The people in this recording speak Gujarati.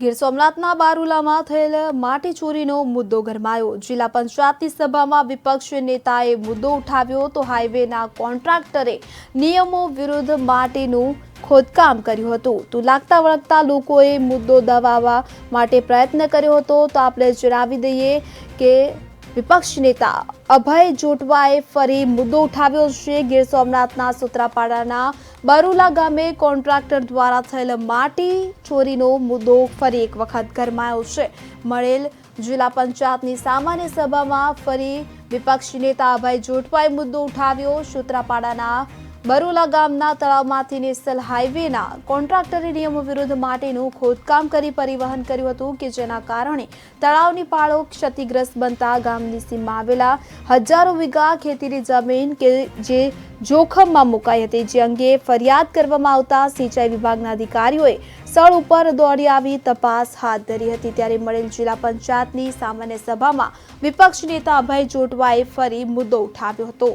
ગીર સોમનાથના બારુલામાં થયેલ માટી ચોરીનો મુદ્દો ગરમાયો। જિલ્લા પંચાયતની સભામાં વિપક્ષ નેતાએ મુદ્દો ઉઠાવ્યો તો હાઈવેના કોન્ટ્રાક્ટરે નિયમો વિરુદ્ધ માટીનું ખોદકામ કર્યું હતું તો લાગતા વળગતા લોકોએ મુદ્દો દબાવવા માટે પ્રયત્ન કર્યો હતો। તો આપણે જણાવી દઈએ કે વિપક્ષ નેતા અભય જોટવાએ ફરી મુદ્દો ઉઠાવ્યો છે। ગીર સોમનાથના સૂત્રાપાડાના બારુલા ગામે કોન્ટ્રાક્ટર દ્વારા થયેલ માટી ચોરીનો મુદ્દો ફરી એક વખત ગરમાયો છે। મળેલ જિલ્લા પંચાયતની સામાન્ય સભામાં ફરી વિપક્ષ નેતા અભય જોટવાએ મુદ્દો ઉઠાવ્યો। સૂત્રાપાડાના બરુલા ગામના તળાવમાંથી નેશનલ હાઈવેના કોન્ટ્રાક્ટરે નિયમો વિરુદ્ધ માટીનું ખોદકામ કરી પરિવહન કર્યું હતું કે જેના કારણે તળાવની પાળો ક્ષતિગ્રસ્ત બનતા ગામની સીમમાં આવેલા હજારો વીઘા ખેતીની જમીન કે જે જોખમમાં મુકાઈ હતી, જે અંગે ફરિયાદ કરવામાં આવતા સિંચાઈ વિભાગના અધિકારીઓએ સ્થળ ઉપર દોડી આવી તપાસ હાથ ધરી હતી। ત્યારે મળેલ જિલ્લા પંચાયતની સામાન્ય સભામાં વિપક્ષ નેતા અભય જોટવાએ ફરી મુદ્દો ઉઠાવ્યો હતો।